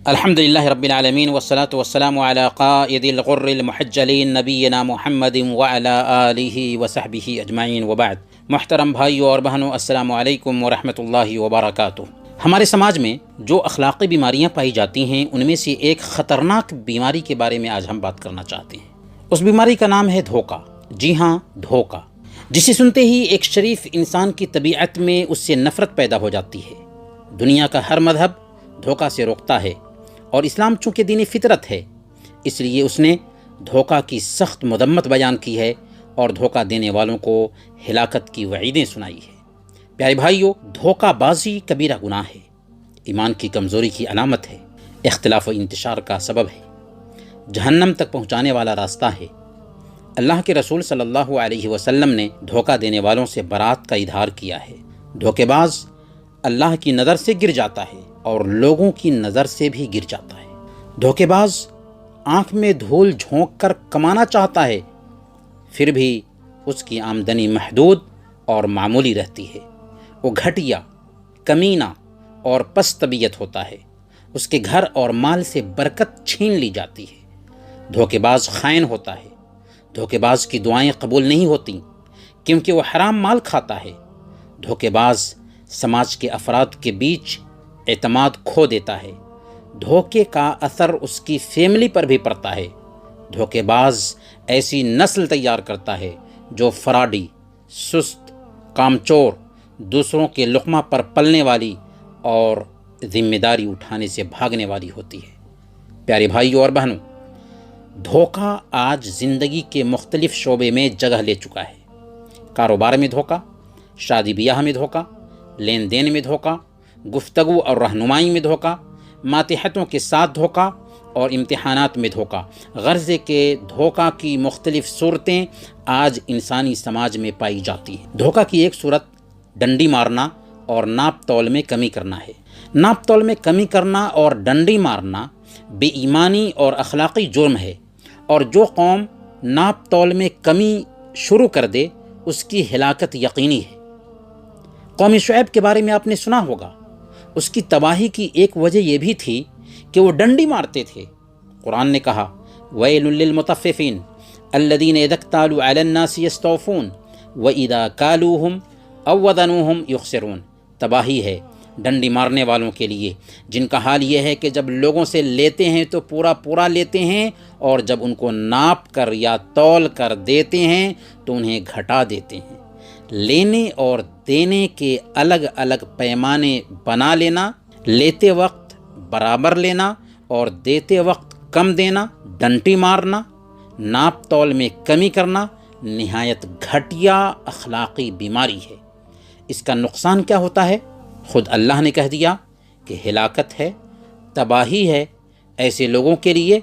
الحمدللہ رب العالمین والصلاة والسلام علی قائد الغر المحجلین نبینا محمد وعلی آلہ وصحبہ اجمعین وبعد۔ محترم بھائیو اور بہنوں، السلام علیکم ورحمۃ اللہ وبرکاتہ۔ ہمارے سماج میں جو اخلاقی بیماریاں پائی جاتی ہیں ان میں سے ایک خطرناک بیماری کے بارے میں آج ہم بات کرنا چاہتے ہیں۔ اس بیماری کا نام ہے دھوکہ۔ جی ہاں، دھوکہ، جسے سنتے ہی ایک شریف انسان کی طبیعت میں اس سے نفرت پیدا ہو جاتی ہے۔ دنیا کا ہر مذہب دھوکہ سے روکتا ہے، اور اسلام چونکہ دین فطرت ہے اس لیے اس نے دھوکہ کی سخت مذمت بیان کی ہے اور دھوکہ دینے والوں کو ہلاکت کی وعیدیں سنائی ہے۔ پیارے بھائیو، دھوکہ بازی کبیرہ گناہ ہے، ایمان کی کمزوری کی علامت ہے، اختلاف و انتشار کا سبب ہے، جہنم تک پہنچانے والا راستہ ہے۔ اللہ کے رسول صلی اللہ علیہ وسلم نے دھوکہ دینے والوں سے برات کا اظہار کیا ہے۔ دھوکے باز اللہ کی نظر سے گر جاتا ہے اور لوگوں کی نظر سے بھی گر جاتا ہے۔ دھوکے باز آنکھ میں دھول جھونک کر کمانا چاہتا ہے، پھر بھی اس کی آمدنی محدود اور معمولی رہتی ہے۔ وہ گھٹیا، کمینہ اور پست طبیعت ہوتا ہے، اس کے گھر اور مال سے برکت چھین لی جاتی ہے۔ دھوکے باز خائن ہوتا ہے، دھوکے باز کی دعائیں قبول نہیں ہوتیں کیونکہ وہ حرام مال کھاتا ہے۔ دھوکے باز سماج کے افراد کے بیچ اعتماد کھو دیتا ہے، دھوکے کا اثر اس کی فیملی پر بھی پڑتا ہے۔ دھوکے باز ایسی نسل تیار کرتا ہے جو فراڈی، سست، کامچور، دوسروں کے لقمہ پر پلنے والی اور ذمہ داری اٹھانے سے بھاگنے والی ہوتی ہے۔ پیارے بھائیو اور بہنوں، دھوکہ آج زندگی کے مختلف شعبے میں جگہ لے چکا ہے۔ کاروبار میں دھوکہ، شادی بیاہ میں دھوکہ، لین دین میں دھوکہ، گفتگو اور رہنمائی میں دھوکہ، ماتحتوں کے ساتھ دھوکہ اور امتحانات میں دھوکہ۔ غرض کہ دھوکہ کی مختلف صورتیں آج انسانی سماج میں پائی جاتی ہیں۔ دھوکہ کی ایک صورت ڈنڈی مارنا اور ناپ تول میں کمی کرنا ہے۔ ناپ تول میں کمی کرنا اور ڈنڈی مارنا بے ایمانی اور اخلاقی جرم ہے، اور جو قوم ناپ تول میں کمی شروع کر دے اس کی ہلاکت یقینی ہے۔ قوم شعیب کے بارے میں آپ نے سنا ہوگا، اس کی تباہی کی ایک وجہ یہ بھی تھی کہ وہ ڈنڈی مارتے تھے۔ قرآن نے کہا وَيْلٌ لِّلْمُطَفِّفِينَ الَّذِينَ إِذَا اكْتَالُوا عَلَى النَّاسِ يَسْتَوْفُونَ وَإِذَا كَالُوهُمْ أَو وَّزَنُوهُمْ يُخْسِرُونَ۔ تباہی ہے ڈنڈی مارنے والوں کے لیے، جن کا حال یہ ہے کہ جب لوگوں سے لیتے ہیں تو پورا لیتے ہیں، اور جب ان کو ناپ کر یا تول کر دیتے ہیں تو انہیں گھٹا دیتے ہیں۔ لینے اور دینے کے الگ الگ پیمانے بنا لینا، لیتے وقت برابر لینا اور دیتے وقت کم دینا، ڈنڈی مارنا، ناپ تول میں کمی کرنا نہایت گھٹیا اخلاقی بیماری ہے۔ اس کا نقصان کیا ہوتا ہے؟ خود اللہ نے کہہ دیا کہ ہلاکت ہے، تباہی ہے ایسے لوگوں کے لیے۔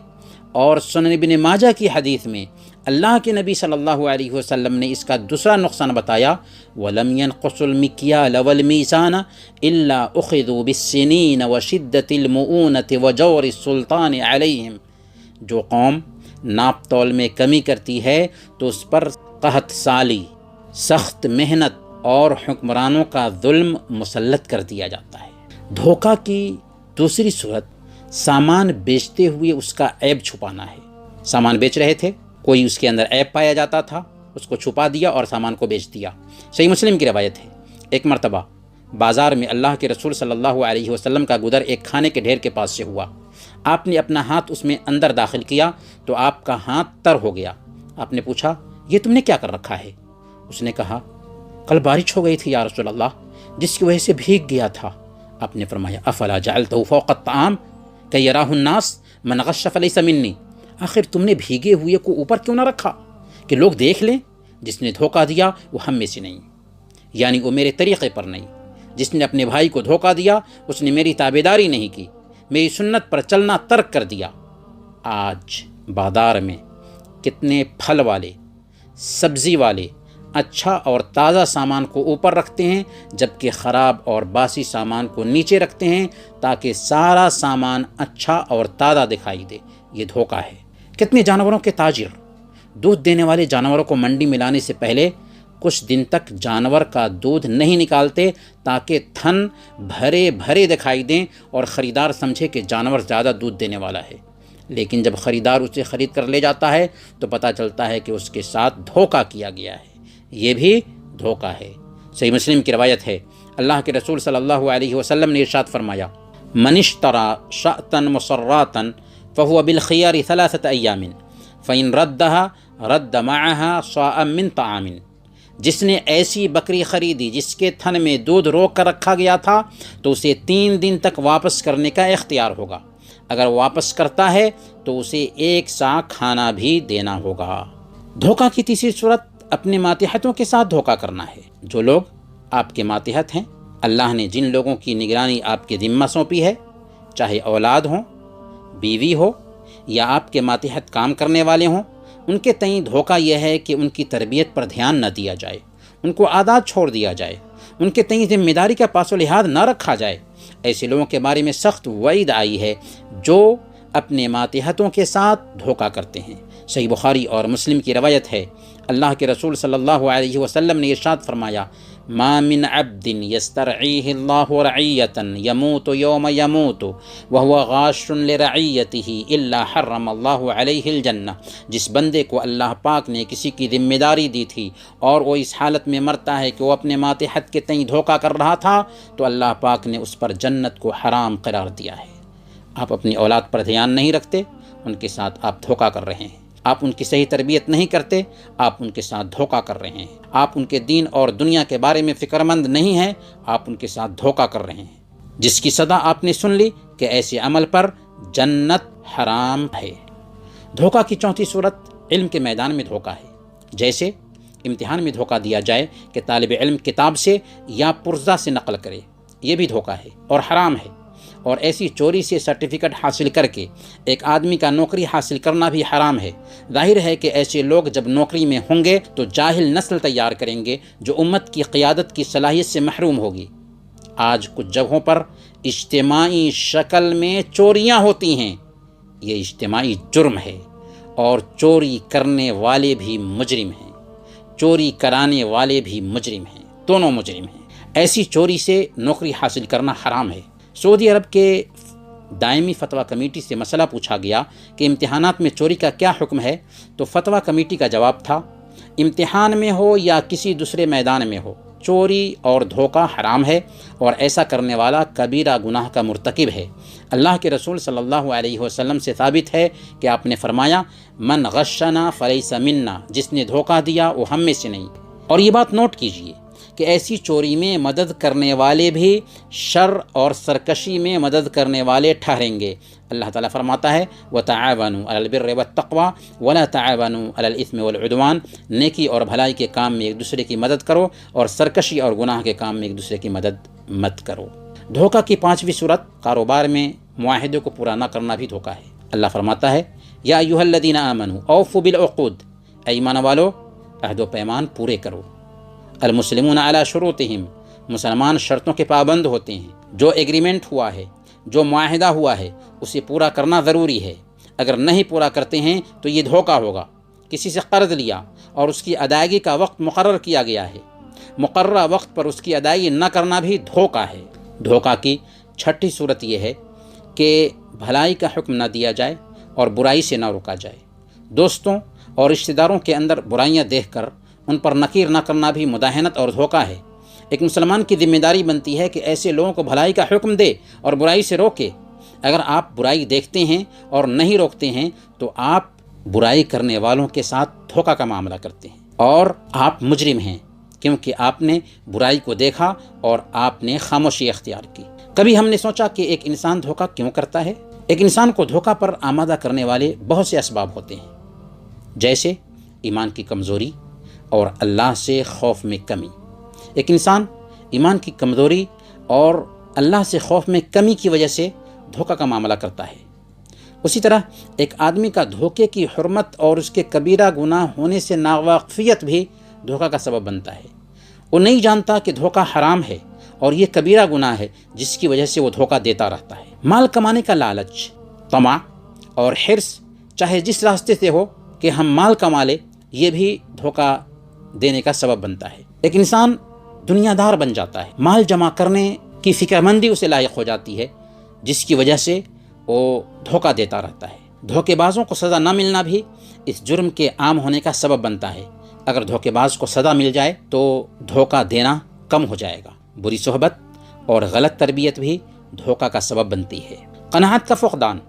اور سنن ابن ماجہ کی حدیث میں اللہ کے نبی صلی اللہ علیہ وسلم نے اس کا دوسرا نقصان بتایا وَلَمْ يَنْقُصُوا الْمِكْيَالَ وَالْمِيزَانَ إِلَّا أُخِذُوا بِالسِّنِينَ وَشِدَّةِ الْمُؤُونَةِ وَجَوْرِ السُّلْطَانِ عَلَيْهِمْ۔ جو قوم ناپ تول میں کمی کرتی ہے تو اس پر قحط سالی، سخت محنت اور حکمرانوں کا ظلم مسلط کر دیا جاتا ہے۔ دھوکہ کی دوسری صورت سامان بیچتے ہوئے اس کا عیب چھپانا ہے۔ سامان بیچ رہے تھے، کوئی اس کے اندر عیب پایا جاتا تھا، اس کو چھپا دیا اور سامان کو بیچ دیا۔ صحیح مسلم کی روایت ہے، ایک مرتبہ بازار میں اللہ کے رسول صلی اللہ علیہ وسلم کا گزر ایک کھانے کے ڈھیر کے پاس سے ہوا۔ آپ نے اپنا ہاتھ اس میں اندر داخل کیا تو آپ کا ہاتھ تر ہو گیا۔ آپ نے پوچھا یہ تم نے کیا کر رکھا ہے؟ اس نے کہا کل بارش ہو گئی تھی یا رسول اللہ، جس کی وجہ سے بھیگ گیا تھا۔ آپ نے فرمایا افلا جعلتہ فوق الطعام کہ یراہ الناس من غش فلیس منی۔ آخر تم نے بھیگے ہوئے کو اوپر کیوں نہ رکھا کہ لوگ دیکھ لیں جس نے دھوکہ دیا وہ ہم میں سے نہیں، یعنی وہ میرے طریقے پر نہیں۔ جس نے اپنے بھائی کو دھوکہ دیا اس نے میری تابعداری نہیں کی، میری سنت پر چلنا ترک کر دیا۔ آج بازار میں کتنے پھل والے، سبزی والے اچھا اور تازہ سامان کو اوپر رکھتے ہیں جبکہ خراب اور باسی سامان کو نیچے رکھتے ہیں تاکہ سارا سامان اچھا اور تازہ دکھائی دے۔ یہ دھوکہ ہے۔ کتنے جانوروں کے تاجر دودھ دینے والے جانوروں کو منڈی میں لانے سے پہلے کچھ دن تک جانور کا دودھ نہیں نکالتے تاکہ تھن بھرے بھرے دکھائی دیں اور خریدار سمجھے کہ جانور زیادہ دودھ دینے والا ہے، لیکن جب خریدار اسے خرید کر لے جاتا ہے تو پتہ چلتا ہے کہ اس کے ساتھ دھوکہ کیا گیا ہے۔ یہ بھی دھوکہ ہے۔ صحیح مسلم کی روایت ہے، اللہ کے رسول صلی اللہ علیہ وسلم نے ارشاد فرمایا، من اشترى شأتا مسراتا فهو بالخيار 3 أيام فإن ردها رد معها صاعا من طعام۔ جس نے ایسی بکری خریدی جس کے تھن میں دودھ روک کر رکھا گیا تھا تو اسے 3 دن تک واپس کرنے کا اختیار ہوگا، اگر واپس کرتا ہے تو اسے 1 سا کھانا بھی دینا ہوگا۔ دھوکہ کی تیسری صورت اپنے ماتحتوں کے ساتھ دھوکہ کرنا ہے۔ جو لوگ آپ کے ماتحت ہیں، اللہ نے جن لوگوں کی نگرانی آپ کے ذمہ سونپی ہے، چاہے اولاد ہوں، بیوی ہو یا آپ کے ماتحت کام کرنے والے ہوں، ان کے تئیں دھوکہ یہ ہے کہ ان کی تربیت پر دھیان نہ دیا جائے، ان کو عادات چھوڑ دیا جائے، ان کے تئیں ذمہ داری کا پاس و لحاظ نہ رکھا جائے۔ ایسے لوگوں کے بارے میں سخت وعید آئی ہے جو اپنے ماتحتوں کے ساتھ دھوکہ کرتے ہیں۔ صحیح بخاری اور مسلم کی روایت ہے، اللہ کے رسول صلی اللہ علیہ وسلم نے ارشاد فرمایا، ما من عبد یسترعیہ اللہ رعیۃ یموت یوم یموت وہو غاش لرعیتہ الا حرم اللہ علیہ الجنہ۔ جس بندے کو اللہ پاک نے کسی کی ذمہ داری دی تھی اور وہ اس حالت میں مرتا ہے کہ وہ اپنے ماتحت کے تئیں دھوکہ کر رہا تھا تو اللہ پاک نے اس پر جنت کو حرام قرار دیا ہے۔ آپ اپنی اولاد پر دھیان نہیں رکھتے، ان کے ساتھ آپ دھوکہ کر رہے ہیں۔ آپ ان کی صحیح تربیت نہیں کرتے، آپ ان کے ساتھ دھوکہ کر رہے ہیں۔ آپ ان کے دین اور دنیا کے بارے میں فکر مند نہیں ہیں، آپ ان کے ساتھ دھوکہ کر رہے ہیں، جس کی سزا آپ نے سن لی کہ ایسے عمل پر جنت حرام ہے۔ دھوکہ کی چوتھی صورت علم کے میدان میں دھوکہ ہے۔ جیسے امتحان میں دھوکہ دیا جائے کہ طالب علم کتاب سے یا پرزہ سے نقل کرے، یہ بھی دھوکہ ہے اور حرام ہے۔ اور ایسی چوری سے سرٹیفکیٹ حاصل کر کے ایک آدمی کا نوکری حاصل کرنا بھی حرام ہے۔ ظاہر ہے کہ ایسے لوگ جب نوکری میں ہوں گے تو جاہل نسل تیار کریں گے جو امت کی قیادت کی صلاحیت سے محروم ہوگی۔ آج کچھ جگہوں پر اجتماعی شکل میں چوریاں ہوتی ہیں، یہ اجتماعی جرم ہے اور چوری کرنے والے بھی مجرم ہیں، چوری کرانے والے بھی مجرم ہیں، دونوں مجرم ہیں۔ ایسی چوری سے نوکری حاصل کرنا حرام ہے۔ سعودی عرب کے دائمی فتویٰ کمیٹی سے مسئلہ پوچھا گیا کہ امتحانات میں چوری کا کیا حکم ہے، تو فتویٰ کمیٹی کا جواب تھا، امتحان میں ہو یا کسی دوسرے میدان میں ہو، چوری اور دھوکہ حرام ہے اور ایسا کرنے والا کبیرہ گناہ کا مرتکب ہے۔ اللہ کے رسول صلی اللہ علیہ وسلم سے ثابت ہے کہ آپ نے فرمایا، من غشنا فلیس منا، جس نے دھوکہ دیا وہ ہم میں سے نہیں۔ اور یہ بات نوٹ کیجئے کہ ایسی چوری میں مدد کرنے والے بھی شر اور سرکشی میں مدد کرنے والے ٹھہریں گے۔ اللہ تعالیٰ فرماتا ہے، وَتَعَاوَنُوا عَلَى الْبِرِّ وَالتَّقْوَى وَلَا تَعَاوَنُوا عَلَى الْإِثْمِ وَالْعُدْوَانِ۔ نیکی اور بھلائی کے کام میں ایک دوسرے کی مدد کرو اور سرکشی اور گناہ کے کام میں ایک دوسرے کی مدد مت کرو۔ دھوکہ کی پانچویں صورت کاروبار میں معاہدے کو پورا نہ کرنا بھی دھوکہ ہے۔ اللہ فرماتا ہے، یا ایھا الذین آمنوا اوفوا بالعقود، اے ایمان والو عہد و پیمان پورے کرو۔ المسلمون علی شروطہم، مسلمان شرطوں کے پابند ہوتے ہیں۔ جو ایگریمنٹ ہوا ہے، جو معاہدہ ہوا ہے، اسے پورا کرنا ضروری ہے۔ اگر نہیں پورا کرتے ہیں تو یہ دھوکہ ہوگا۔ کسی سے قرض لیا اور اس کی ادائیگی کا وقت مقرر کیا گیا ہے، مقررہ وقت پر اس کی ادائیگی نہ کرنا بھی دھوکہ ہے۔ دھوکہ کی چھٹی صورت یہ ہے کہ بھلائی کا حکم نہ دیا جائے اور برائی سے نہ روکا جائے۔ دوستوں اور رشتہ داروں کے اندر برائیاں دیکھ کر ان پر نکیر نہ کرنا بھی مداہنت اور دھوکہ ہے۔ ایک مسلمان کی ذمہ داری بنتی ہے کہ ایسے لوگوں کو بھلائی کا حکم دے اور برائی سے روکے۔ اگر آپ برائی دیکھتے ہیں اور نہیں روکتے ہیں تو آپ برائی کرنے والوں کے ساتھ دھوکہ کا معاملہ کرتے ہیں اور آپ مجرم ہیں، کیونکہ آپ نے برائی کو دیکھا اور آپ نے خاموشی اختیار کی۔ کبھی ہم نے سوچا کہ ایک انسان دھوکہ کیوں کرتا ہے؟ ایک انسان کو دھوکہ پر آمادہ کرنے والے بہت سے اسباب ہوتے ہیں، جیسے ایمان کی کمزوری اور اللہ سے خوف میں کمی۔ ایک انسان ایمان کی کمزوری اور اللہ سے خوف میں کمی کی وجہ سے دھوکہ کا معاملہ کرتا ہے۔ اسی طرح ایک آدمی کا دھوکے کی حرمت اور اس کے کبیرہ گناہ ہونے سے ناواقفیت بھی دھوکہ کا سبب بنتا ہے۔ وہ نہیں جانتا کہ دھوکہ حرام ہے اور یہ کبیرہ گناہ ہے، جس کی وجہ سے وہ دھوکہ دیتا رہتا ہے۔ مال کمانے کا لالچ، طمع اور حرص، چاہے جس راستے سے ہو کہ ہم مال کما لیں، یہ بھی دھوکہ دینے کا سبب بنتا ہے۔ ایک انسان دنیا دار بن جاتا ہے، مال جمع کرنے کی فکر مندی اسے لاحق ہو جاتی ہے، جس کی وجہ سے وہ دھوکہ دیتا رہتا ہے۔ دھوکے بازوں کو سزا نہ ملنا بھی اس جرم کے عام ہونے کا سبب بنتا ہے۔ اگر دھوکے باز کو سزا مل جائے تو دھوکہ دینا کم ہو جائے گا۔ بری صحبت اور غلط تربیت بھی دھوکہ کا سبب بنتی ہے۔ قناعت کا فقدان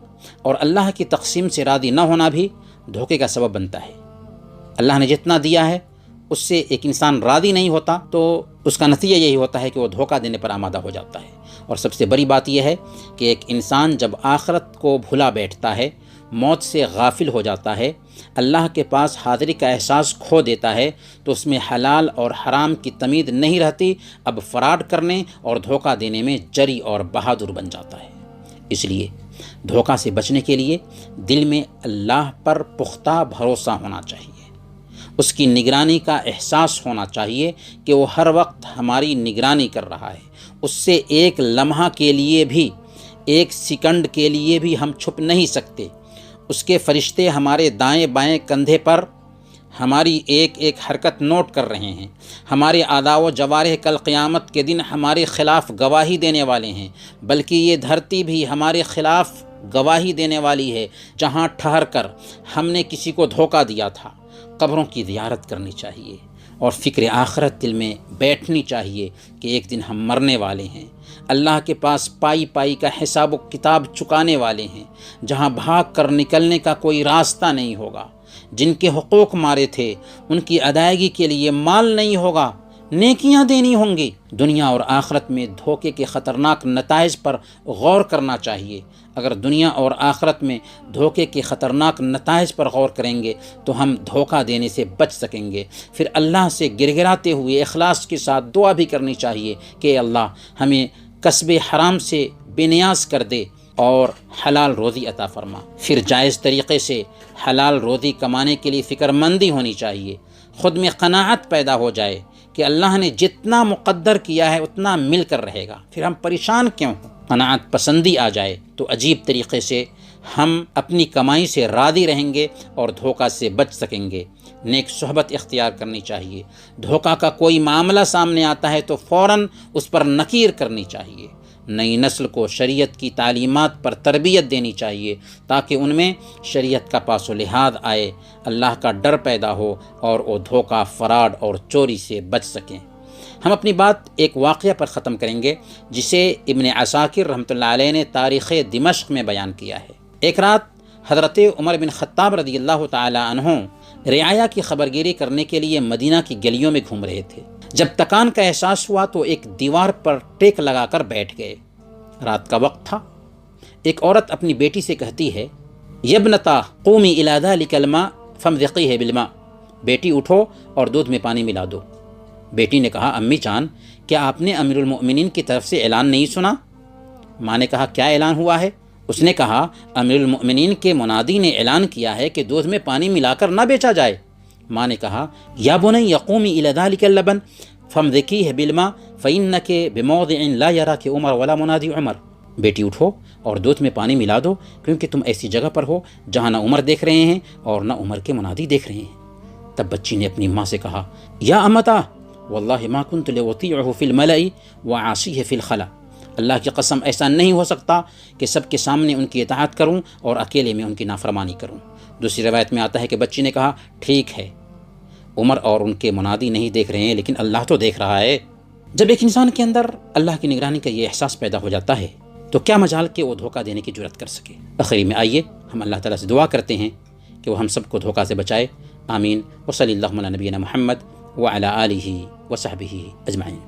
اور اللہ کی تقسیم سے راضی نہ ہونا بھی دھوکے کا سبب بنتا ہے۔ اللہ نے جتنا دیا ہے اس سے ایک انسان راضی نہیں ہوتا تو اس کا نتیجہ یہی ہوتا ہے کہ وہ دھوکہ دینے پر آمادہ ہو جاتا ہے۔ اور سب سے بڑی بات یہ ہے کہ ایک انسان جب آخرت کو بھلا بیٹھتا ہے، موت سے غافل ہو جاتا ہے، اللہ کے پاس حاضری کا احساس کھو دیتا ہے، تو اس میں حلال اور حرام کی تمیز نہیں رہتی، اب فراڈ کرنے اور دھوکہ دینے میں جری اور بہادر بن جاتا ہے۔ اس لیے دھوکہ سے بچنے کے لیے دل میں اللہ پر پختہ بھروسہ ہونا چاہیے، اس کی نگرانی کا احساس ہونا چاہیے کہ وہ ہر وقت ہماری نگرانی کر رہا ہے، اس سے ایک لمحہ کے لیے بھی، ایک سیکنڈ کے لیے بھی ہم چھپ نہیں سکتے۔ اس کے فرشتے ہمارے دائیں بائیں کندھے پر ہماری ایک ایک حرکت نوٹ کر رہے ہیں۔ ہمارے اعضاء و جوارح کل قیامت کے دن ہمارے خلاف گواہی دینے والے ہیں، بلکہ یہ دھرتی بھی ہمارے خلاف گواہی دینے والی ہے، جہاں ٹھہر کر ہم نے کسی کو دھوکہ دیا تھا۔ قبروں کی زیارت کرنی چاہیے اور فکر آخرت دل میں بیٹھنی چاہیے کہ ایک دن ہم مرنے والے ہیں، اللہ کے پاس پائی پائی کا حساب و کتاب چکانے والے ہیں، جہاں بھاگ کر نکلنے کا کوئی راستہ نہیں ہوگا۔ جن کے حقوق مارے تھے ان کی ادائیگی کے لیے مال نہیں ہوگا، نیکیاں دینی ہوں گی۔ دنیا اور آخرت میں دھوکے کے خطرناک نتائج پر غور کرنا چاہیے۔ اگر دنیا اور آخرت میں دھوکے کے خطرناک نتائج پر غور کریں گے تو ہم دھوکہ دینے سے بچ سکیں گے۔ پھر اللہ سے گڑگڑاتے ہوئے اخلاص کے ساتھ دعا بھی کرنی چاہیے کہ اللہ ہمیں کسب حرام سے بے نیاز کر دے اور حلال روزی عطا فرما۔ پھر جائز طریقے سے حلال روزی کمانے کے لیے فکر مندی ہونی چاہیے، خود میں قناعت پیدا ہو جائے کہ اللہ نے جتنا مقدر کیا ہے اتنا مل کر رہے گا، پھر ہم پریشان کیوں ہوں۔ قناعت پسندی آ جائے تو عجیب طریقے سے ہم اپنی کمائی سے راضی رہیں گے اور دھوکہ سے بچ سکیں گے۔ نیک صحبت اختیار کرنی چاہیے۔ دھوکہ کا کوئی معاملہ سامنے آتا ہے تو فوراً اس پر نکیر کرنی چاہیے۔ نئی نسل کو شریعت کی تعلیمات پر تربیت دینی چاہیے تاکہ ان میں شریعت کا پاس و لحاظ آئے، اللہ کا ڈر پیدا ہو اور وہ دھوکہ، فراڈ اور چوری سے بچ سکیں۔ ہم اپنی بات ایک واقعہ پر ختم کریں گے جسے ابن عساکر رحمۃ اللہ علیہ نے تاریخ دمشق میں بیان کیا ہے۔ ایک رات حضرت عمر بن خطاب رضی اللہ تعالی عنہ رعایا کی خبرگیری کرنے کے لیے مدینہ کی گلیوں میں گھوم رہے تھے۔ جب تکان کا احساس ہوا تو ایک دیوار پر ٹیک لگا کر بیٹھ گئے۔ رات کا وقت تھا۔ ایک عورت اپنی بیٹی سے کہتی ہے، یبنتا قومی الی ذلک الماء فامضقیہ بالماء، بیٹی اٹھو اور دودھ میں پانی ملا دو۔ بیٹی نے کہا، امی جان کیا آپ نے امیر المؤمنین کی طرف سے اعلان نہیں سنا؟ ماں نے کہا، کیا اعلان ہوا ہے؟ اس نے کہا، امیر المؤمنین کے منادی نے اعلان کیا ہے کہ دودھ میں پانی ملا کر نہ بیچا جائے۔ ماں نے کہا، یا بنی قومی الی ذلک اللبن فامضقیہ بالماء فانک بموضع لا یراک عمر ولا منادی عمر، بیٹی اٹھو اور دودھ میں پانی ملا دو کیونکہ تم ایسی جگہ پر ہو جہاں نہ عمر دیکھ رہے ہیں اور نہ عمر کے منادی دیکھ رہے ہیں۔ تب بچی نے اپنی ماں سے کہا، یا امتا واللہ ما کنت لاطیعہ فی الملأ وعاصیہ فی الخلا، اللہ کی قسم ایسا نہیں ہو سکتا کہ سب کے سامنے ان کی اطاعت کروں اور اکیلے میں ان کی نافرمانی کروں۔ دوسری روایت میں آتا ہے کہ بچی نے کہا، ٹھیک ہے، عمر اور ان کے منادی نہیں دیکھ رہے ہیں لیکن اللہ تو دیکھ رہا ہے۔ جب ایک انسان کے اندر اللہ کی نگرانی کا یہ احساس پیدا ہو جاتا ہے تو کیا مجال کہ وہ دھوکہ دینے کی جرات کر سکے۔ آخری میں آئیے ہم اللہ تعالیٰ سے دعا کرتے ہیں کہ وہ ہم سب کو دھوکہ سے بچائے۔ آمین۔ وصلی اللہ علی نبینا محمد وعلی آلہ وصحبہ اجمعین۔